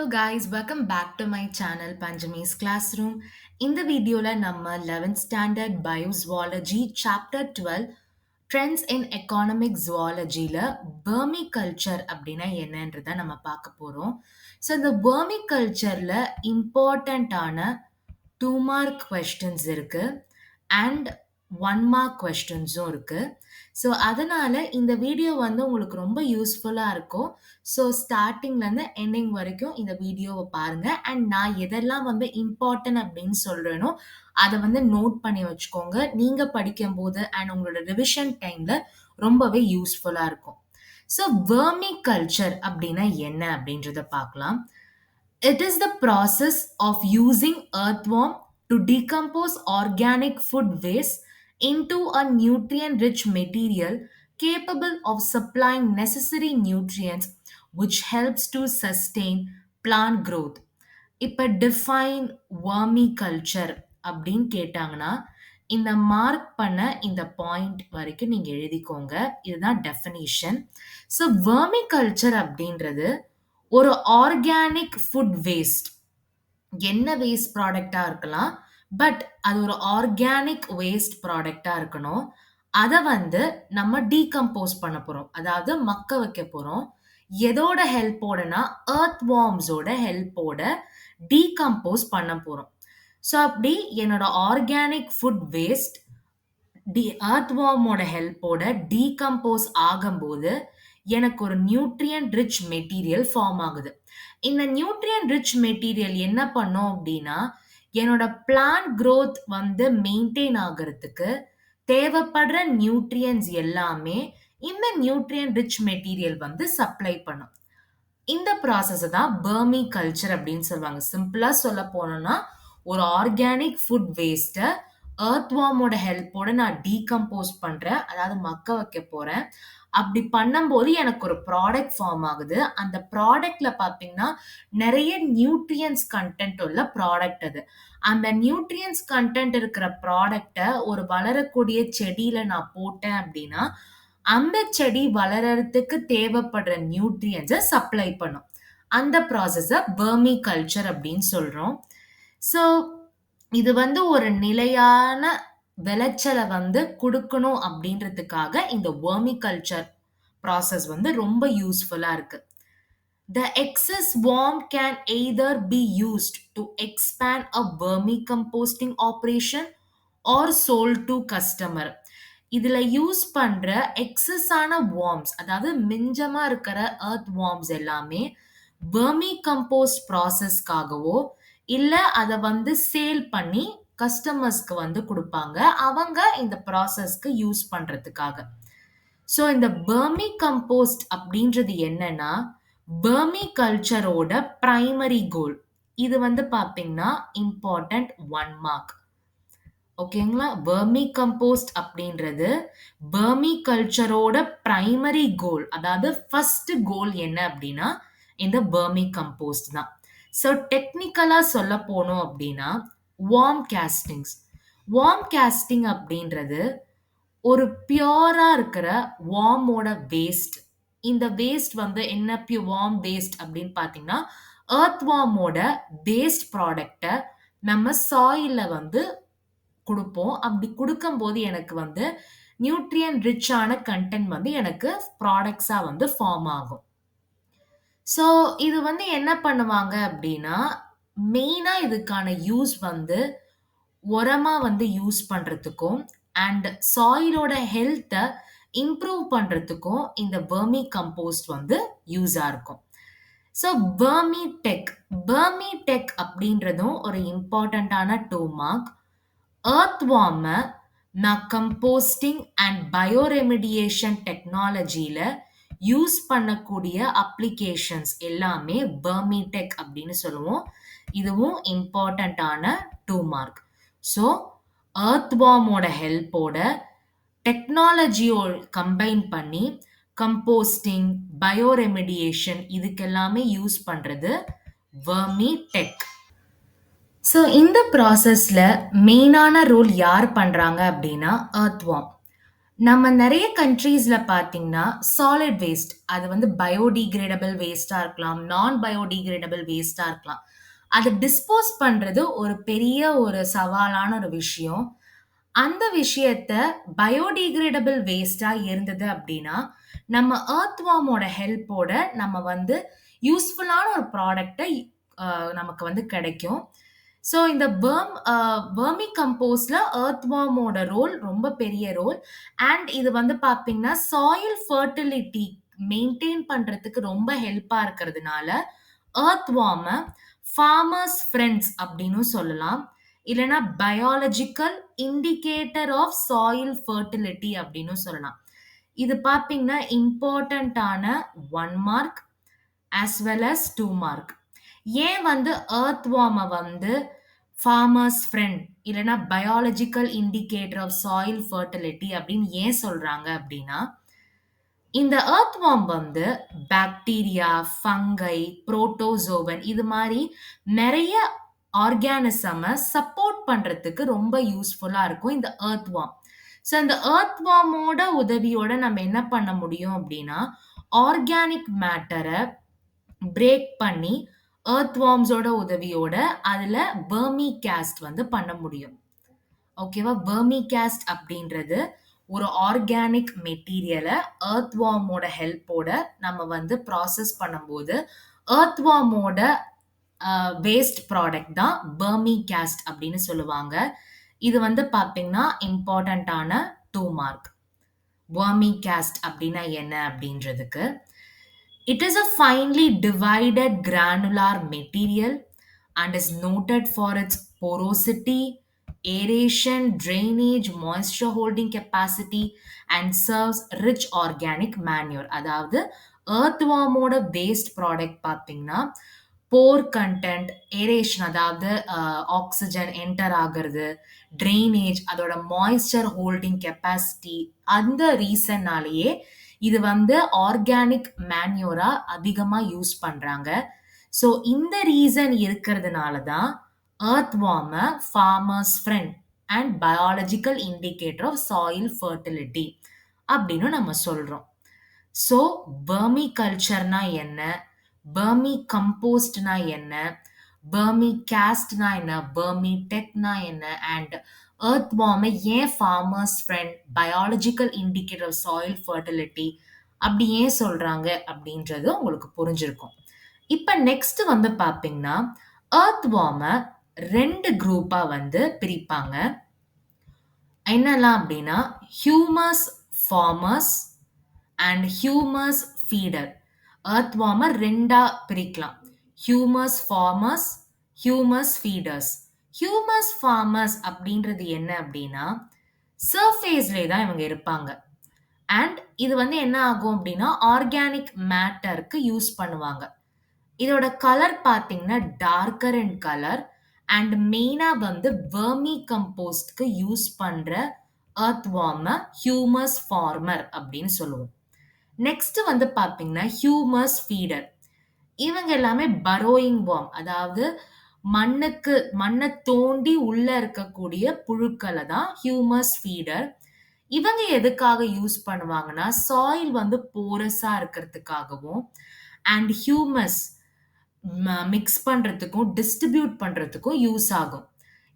guys, welcome back to my channel Panjami's Classroom. இந்த வீடியோல நம்ம 11th standard biozoology chapter 12 trends in economic zoologyல vermiculture அப்படின்னா என்னன்றத நம்ம பார்க்க போறோம். ஸோ இந்த vermicultureல இம்பார்ட்டண்ட்டான 2 மார்க் கொஸ்டின்ஸ் இருக்கு அண்ட் 1 மார்க் கொஸ்டின்ஸும் இருக்கு. ஸோ அதனால இந்த வீடியோ வந்து உங்களுக்கு ரொம்ப யூஸ்ஃபுல்லா இருக்கும். ஸோ ஸ்டார்ட்டிங்லேருந்து எண்டிங் வரைக்கும் இந்த வீடியோவை பாருங்க அண்ட் நான் எதெல்லாம் வந்து இம்பார்ட்டன்ட் அப்படின்னு சொல்றேனோ அதை வந்து நோட் பண்ணி வச்சுக்கோங்க. நீங்க படிக்கும்போது அண்ட் உங்களோட ரிவிஷன் டைம்ல ரொம்பவே யூஸ்ஃபுல்லா இருக்கும். ஸோ வெர்மிகல்ச்சர் அப்படின்னா என்ன அப்படின்றத பார்க்கலாம். It is the process of using earthworm to decompose organic food waste into a nutrient rich material capable of supplying necessary nutrients which helps to sustain plant growth. இப்ப டிஃபைன் vermiculture அப்படின்னு கேட்டாங்கன்னா இந்த mark பண்ண இந்த point வரைக்கும் நீங்க எழுதிக்கோங்க. இதுதான் டெஃபினிஷன். ஸோ vermiculture அப்படின்றது ஒரு ஆர்கானிக் ஃபுட் வேஸ்ட், என்ன வேஸ்ட் ப்ராடக்டா இருக்கலாம், பட் அது ஒரு ஆர்கானிக் வேஸ்ட் ப்ராடக்டா இருக்கணும். அதை வந்து நம்ம டீகம்போஸ் பண்ண போறோம், அதாவது மக்க வைக்க போறோம். எதோட ஹெல்ப்போடனா எர்த் வார்ம்ஸோட ஹெல்ப்போட டீகம்போஸ் பண்ண போறோம். ஸோ அப்படி என்னோட ஆர்கானிக் ஃபுட் வேஸ்ட் earthwormோட ஹெல்ப்போட டீகம்போஸ் ஆகும்போது எனக்கு ஒரு நியூட்ரியன்ட் ரிச் மெட்டீரியல் ஃபார்ம் ஆகுது. இந்த நியூட்ரியன்ட் ரிச் மெட்டீரியல் என்ன பண்ணும் அப்படின்னா என்னோட பிளான்ட் growth வந்து மெயின்டைன் ஆகிறதுக்கு தேவைப்படுற நியூட்ரியன்ஸ் எல்லாமே இந்த நியூட்ரியன்ட் ரிச் மெட்டீரியல் வந்து சப்ளை பண்ணும். இந்த ப்ராசஸ் தான் vermiculture அப்படின்னு சொல்லுவாங்க. சிம்பிளா சொல்ல போனோம்னா ஒரு ஆர்கானிக் ஃபுட் வேஸ்ட்டை earthwormோட ஹெல்ப்போட நான் டீகம்போஸ் பண்றேன், அதாவது மக்க வைக்க போறேன். அப்படி பண்ணும்போது எனக்கு ஒரு ப்ராடக்ட் ஃபார்ம் ஆகுது. அந்த ப்ராடக்ட்ல பார்த்தீங்கன்னா நிறைய நியூட்ரியன்ஸ் கண்டென்ட் உள்ள ப்ராடக்ட் அது. அந்த நியூட்ரியன்ஸ் கண்டென்ட் இருக்கிற ப்ராடக்டை ஒரு வளரக்கூடிய செடியில நான் போட்டேன் அப்படின்னா அந்த செடி வளர்றதுக்கு தேவைப்படுற நியூட்ரியன்ஸை சப்ளை பண்ணும். அந்த ப்ராசஸை vermiculture அப்படின்னு சொல்றோம். ஸோ இது வந்து ஒரு நிலையான விளைச்சலை வந்து கொடுக்கணும் அப்படின்றதுக்காக இந்த vermiculture ப்ராசஸ் வந்து ரொம்ப யூஸ்ஃபுல்லா இருக்கு. The excess worm can either be used to expand a vermicomposting operation or sold to customer. இதுல யூஸ் பண்ற எக்ஸஸான வார்ம்ஸ், அதாவது மிஞ்சமா இருக்கிற எர்த் வார்ம்ஸ் எல்லாமே vermicompost ப்ராசஸ்க்காகவோ இல்ல அதை வந்து சேல் பண்ணி கஸ்டமர்ஸ்க்கு வந்து கொடுப்பாங்க, அவங்க இந்த ப்ராசஸ்க்கு யூஸ் பண்றதுக்காக. ஸோ இந்த vermicompost அப்படின்றது என்னன்னா vermicultureோட பிரைமரி கோல். இது வந்து பார்த்தீங்கன்னா இம்பார்ட்டன்ட் 1 மார்க். ஓகேங்களா? vermicompost அப்படின்றது vermicultureோட பிரைமரி கோல், அதாவது ஃபர்ஸ்ட் கோல் என்ன அப்படின்னா இந்த vermicompost தான். ஸோ டெக்னிக்கலா சொல்ல போனோம் அப்படின்னா வார்ம் கேஸ்டிங்ஸ். வார்ம் கேஸ்டிங் அப்படின்றது ஒரு பியூரா இருக்கிற வார்மோட வேஸ்ட். இந்த வேஸ்ட் வந்து என்ன வார்ம் வேஸ்ட் அப்படின்னு பார்த்தீங்கன்னா எர்த் வார்மோட வேஸ்ட் ப்ராடக்டை நம்ம சாயில்ல வந்து கொடுப்போம். அப்படி கொடுக்கும்போது எனக்கு வந்து நியூட்ரியன் ரிச்சான கண்டென்ட் வந்து எனக்கு ப்ராடக்ட்ஸா வந்து ஃபார்ம் ஆகும். ஸோ இது வந்து என்ன பண்ணுவாங்க அப்படின்னா மெயினா இதுக்கான யூஸ் வந்து உரமா வந்து யூஸ் பண்றதுக்கும் அண்ட் சாயிலோட ஹெல்த்தை இம்ப்ரூவ் பண்றதுக்கும் இந்த vermicompost வந்து யூஸா இருக்கும். ஸோ vermitech அப்படின்றதும் ஒரு இம்பார்ட்டண்ட்டான 2 மார்க். earthworm-அ நான் கம்போஸ்டிங் அண்ட் பயோரெமிடியேஷன் டெக்னாலஜியில யூஸ் பண்ணக்கூடிய அப்ளிகேஷன்ஸ் எல்லாமே vermitech அப்படின்னு சொல்லுவோம். இதுவும் இம்பார்ட்டண்ட்டான 2 மார்க். ஸோ earthwormோட ஹெல்ப்போட டெக்னாலஜியோ கம்பைன் பண்ணி கம்போஸ்டிங், பயோரெமிடியேஷன் இதுக்கெல்லாமே யூஸ் பண்றது vermitech. ஸோ இந்த ப்ராசஸில் மெயினான ரோல் யார் பண்ணுறாங்க அப்படின்னா earthworm. நம்ம நெறைய கண்ட்ரீஸ்ல பார்த்தீங்கன்னா, சாலிட் வேஸ்ட் அது வந்து பயோடிகிரேடபிள் வேஸ்ட்டா இருக்கலாம். நான் பயோடிகிரேடபிள் வேஸ்ட்டா இருக்கலாம். அத டிஸ்போஸ் பண்றது ஒரு பெரிய ஒரு சவாலான ஒரு விஷயம். அந்த விஷயத்த பயோடிகிரேடபிள் வேஸ்ட்டா இருந்தது அப்டின்னா, நம்ம எர்த் வார்மோட ஹெல்ப்போட நம்ம வந்து யூஸ்ஃபுல்லான ஒரு ப்ராடக்ட்ட நமக்கு வந்து கிடைக்கும். ஸோ இந்த வெர்மி கம்போஸ்ட்ல எர்த் வார்மோட ரோல் ரொம்ப பெரிய ரோல். அண்ட் இது வந்து பார்த்தீங்கன்னா, சாயில் ஃபெர்டிலிட்டி மெயின்டெயின் பண்றதுக்கு ரொம்ப ஹெல்ப்பா இருக்கிறதுனால, எர்த் வார்ம ஃபார்மர்ஸ் ஃபிரெண்ட்ஸ் அப்படின்னும் சொல்லலாம். இல்லன்னா biological indicator of soil fertility அப்படின்னும் சொல்லலாம். இது பார்த்தீங்கன்னா, இம்பார்ட்டன்ட்டான 1 mark as well as 2 mark. ஏன் வந்து எர்த் வார்ம வந்து ஃபார்மர்ஸ் ஃப்ரெண்ட் இல்லன்னா biological indicator of soil fertility அப்படின்னு ஏன் சொல்றாங்க அப்படின்னா, இந்த எர்த் வார்ம் வந்து பாக்டீரியா, ஃபங்கை, புரோட்டோசோவன் இது மாரி நெறைய ஆர்கானிசம சப்போர்ட் பண்றதுக்கு ரொம்ப யூஸ்ஃபுல்லா இருக்கும் இந்த எர்த் வார்ம். ஸோ இந்த எர்த் வார்மோட உதவியோட நம்ம என்ன பண்ண முடியும் அப்படின்னா, ஆர்கானிக் மேட்டர பிரேக் பண்ணி எர்த் வார்ம்ஸோட உதவியோட அதுல வெர்மி கேஸ்ட் வந்து பண்ண முடியும். ஓகேவா? வெர்மி கேஸ்ட் அப்படின்றது ஒரு ஆர்கானிக் மெட்டீரியல எர்த் வார்மோட ஹெல்ப்போட நம்ம வந்து ப்ராசஸ் பண்ணும்போது, எர்த் வார்மோட வேஸ்ட் ப்ராடக்ட் தான் வெர்மி கேஸ்ட் அப்படின்னு சொல்லுவாங்க. இது வந்து பார்த்தீங்கன்னா, இம்பார்ட்டன்ட்டான 2 மார்க். வெர்மி கேஸ்ட் அப்படின்னா என்ன அப்படின்றதுக்கு. It is a finely divided granular material and is noted for its porosity, aeration, drainage, moisture holding capacity and serves rich organic manure. அதாவது earthwormோட waste product பார்த்தீங்கன்னா, போர் கண்டென்ட், ஏரேஷன் அதாவது ஆக்ஸிஜன் என்டர் ஆகுறது, drainage, அதோட moisture holding capacity அந்த ரீசன்னாலேயே இது வந்து organic மேன்யூரா அதிகமா use பண்றாங்க. ஸோ இந்த ரீசன் இருக்கிறதுனால தான் எர்த் வார்ம farmers friend and biological indicator of soil fertility அப்படின்னு நம்ம சொல்றோம். ஸோ வெர்மி கல்ச்சர்னா என்ன? வெர்மி கம்போஸ்ட்னா என்ன? வெர்மி கேஸ்ட்னா என்ன? வெர்மி டெக்னா என்ன? அண்ட் எர்த் வார்மை ஏன் farmers friend, biological indicator of soil fertility அப்படி ஏன் சொல்றாங்க அப்படின்றது உங்களுக்கு புரிஞ்சிருக்கும். இப்ப நெக்ஸ்ட் வந்து பார்த்தீங்கன்னா, எர்த் வார்ம 2 குரூப்பா வந்து பிரிப்பாங்க. என்னலாம் அப்படின்னா, humus formers and humus feeder. எர்த் வார்ம 2ஆ பிரிக்கலாம். Humus formers, humus feeders. Humus formers அப்படின்றது என்ன அப்படின்னா, சர்ஃபேஸ்லயே தான் இவங்க இருப்பாங்க. அண்ட் இது வந்து என்ன ஆகும் அப்படின்னா, ஆர்கானிக் மேட்டருக்கு யூஸ் பண்ணுவாங்க. இதோட கலர் பார்த்தீங்கன்னா, டார்க்கர் இன் கலர் அண்ட் மெயினா வந்து வெர்மி கம்போஸ்ட்க்கு யூஸ் பண்ற எர்த் வார்ம ஹியூமஸ் ஃபார்மர் அப்படின்னு சொல்லுவோம். நெக்ஸ்ட் வந்து பார்த்தீங்கன்னா, ஹியூமஸ் ஃபீடர். இவங்க எல்லாமே பரோயிங் வார்ம். அதாவது மண்ண தோண்டி உள்ள இருக்கக்கூடிய புழுக்கள தான் ஹியூமஸ் ஃபீடர். இவங்க எதுக்காக யூஸ் பண்ணுவாங்கன்னா, சாயில் வந்து போரஸா இருக்கிறதுக்காகவும், அண்ட் ஹியூமஸ் மிக்ஸ் பண்றதுக்கும், டிஸ்ட்ரிபியூட் பண்றதுக்கும் யூஸ் ஆகும்.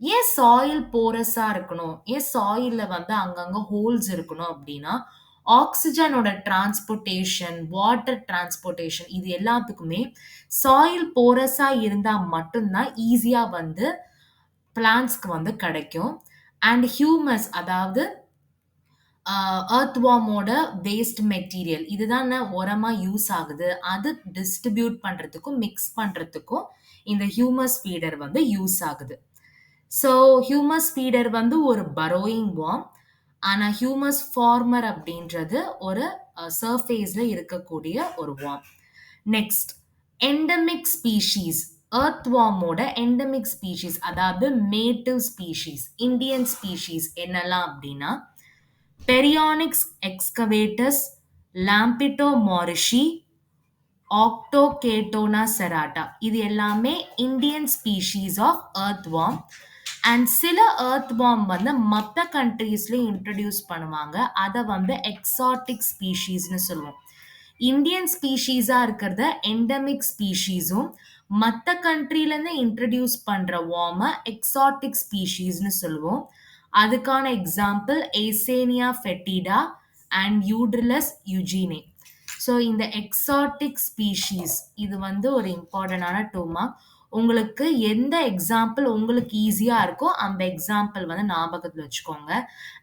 ஏன் சாயில் போரஸா இருக்கணும்? ஏன் சாயில்ல வந்து அங்கங்க ஹோல்ஸ் இருக்கணும் அப்டின்னா, ஆக்ஸிஜனோட டிரான்ஸ்போர்டேஷன், வாட்டர் டிரான்ஸ்போர்டேஷன் இது எல்லாத்துக்குமே சாயில் போரஸா இருந்தா மட்டும் தான் ஈஸியா வந்து பிளான்ட்ஸ்க்கு வந்து கிடைக்கும். அண்ட் ஹியூமஸ் அதாவது எர்த் வார்மோட வேஸ்ட் மெட்டீரியல் இதுதானே உரமா யூஸ் ஆகுது. அது டிஸ்ட்ரிபியூட் பண்றதுக்கும், மிக்ஸ் பண்றதுக்கும் இந்த ஹியூமஸ் ஃபீடர் வந்து யூஸ் ஆகுது. ஸோ ஹியூமஸ் ஃபீடர் வந்து ஒரு பரோயிங் வார்ம். ஆனா ஹியூமஸ் ஃபார்மர் அப்படின்றது ஒரு சர்ஃபேஸ்ல இருக்கக்கூடிய ஒரு வார்ம். Next endemic species. எர்த் வார்மோட எண்டமிக் ஸ்பீஷீஸ் அதாவது நேட்டிவ் ஸ்பீஷீஸ், இந்தியன் ஸ்பீஷீஸ் என்னெல்லாம் அப்படின்னா, பெரியானிக்ஸ் எக்ஸ்கவேட்டஸ், லாம்பிட்டோ மாரிஷி, ஆக்டோகேட்டோனா செராட்டா இது எல்லாமே Indian species of earthworm. And சில எர்த் வார்ம் வந்து மற்ற கண்ட்ரீஸ்லேயும் இன்ட்ரடியூஸ் பண்ணுவாங்க. அதை வந்து எக்ஸாட்டிக் ஸ்பீஷீஸ்னு சொல்லுவோம். இந்தியன் ஸ்பீஷீஸாக இருக்கிறத எண்டமிக் ஸ்பீஷீஸும், மற்ற கண்ட்ரிலேருந்து இன்ட்ரடியூஸ் பண்ணுற வார்மை எக்ஸாட்டிக் ஸ்பீஷீஸ்னு சொல்லுவோம். அதுக்கான எக்ஸாம்பிள் ஏசேனியா ஃபெட்டிடா அண்ட் யூட்ரிலஸ் யுஜீனே. ஸோ இந்த எக்ஸாட்டிக் ஸ்பீஷீஸ் இது வந்து ஒரு இம்பார்ட்டண்டான டூமா. உங்களுக்கு எந்த எக்ஸாம்பிள் உங்களுக்கு ஈஸியாக இருக்கோ அந்த எக்ஸாம்பிள் வந்து ஞாபகத்தில் வச்சுக்கோங்க.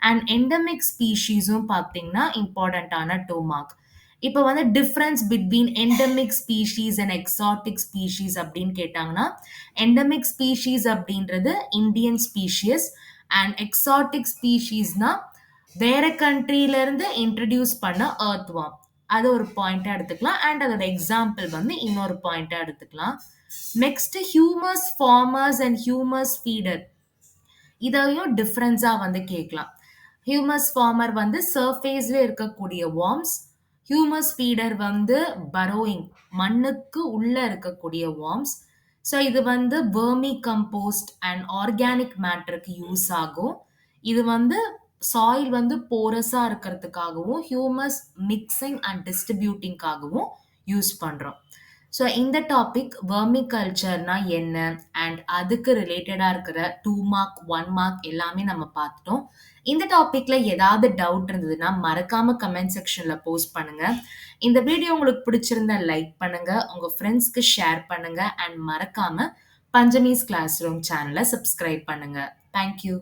அண்ட் எண்டமிக் ஸ்பீஷீஸும் பார்த்தீங்கன்னா இம்பார்ட்டண்ட்டான டூ மார்க். இப்போ வந்து difference between endemic species and exotic species அப்படின்னு கேட்டாங்கன்னா, எண்டமிக் ஸ்பீஷீஸ் அப்படின்றது இந்தியன் ஸ்பீஷீஸ் அண்ட் எக்ஸாட்டிக் ஸ்பீஷீஸ்னா வேற கண்ட்ரில இருந்து இன்ட்ரடியூஸ் பண்ண earthworm. அது ஒரு பாயிண்டா எடுத்துக்கலாம். அண்ட் அதோட எக்ஸாம்பிள் வந்து இன்னொரு பாயிண்டா எடுத்துக்கலாம். Next humus formers and humus feeder. இதையும் டிஃப்ரென்ஸா வந்து கேட்கலாம். ஹியூமஸ் ஃபார்மர் வந்து சர்ஃபேஸ்ல இருக்கக்கூடிய வார்ம்ஸ். ஹியூமஸ் ஃபீடர் வந்து பரோயிங் மண்ணுக்கு உள்ள இருக்கக்கூடிய வார்ம்ஸ். ஸோ இது வந்து வெர்மி கம்போஸ்ட் அண்ட் ஆர்கானிக் மேட்டருக்கு யூஸ் ஆகும். இது வந்து சாயில் வந்து போரஸா இருக்கிறதுக்காகவும் ஹியூமஸ் மிக்சிங் அண்ட் டிஸ்ட்ரிபியூட்டிங்காகவும் யூஸ் பண்றோம். ஸோ இந்த டாபிக் வெர்மி கல்ச்சர்னா என்ன அண்ட் அதுக்கு ரிலேட்டடாக இருக்கிற 2 மார்க் 1 மார்க் எல்லாமே நம்ம பார்த்துட்டோம். இந்த டாபிக்ல ஏதாவது டவுட் இருந்ததுன்னா மறக்காம கமெண்ட் செக்ஷன்ல போஸ்ட் பண்ணுங்க. இந்த வீடியோ உங்களுக்கு பிடிச்சிருந்தா லைக் பண்ணுங்க, உங்க ஃப்ரெண்ட்ஸ்க்கு ஷேர் பண்ணுங்க அண்ட் மறக்காம பஞ்சமீஸ் கிளாஸ் ரூம் சேனலை சப்ஸ்கிரைப் பண்ணுங்க. தேங்க்யூ.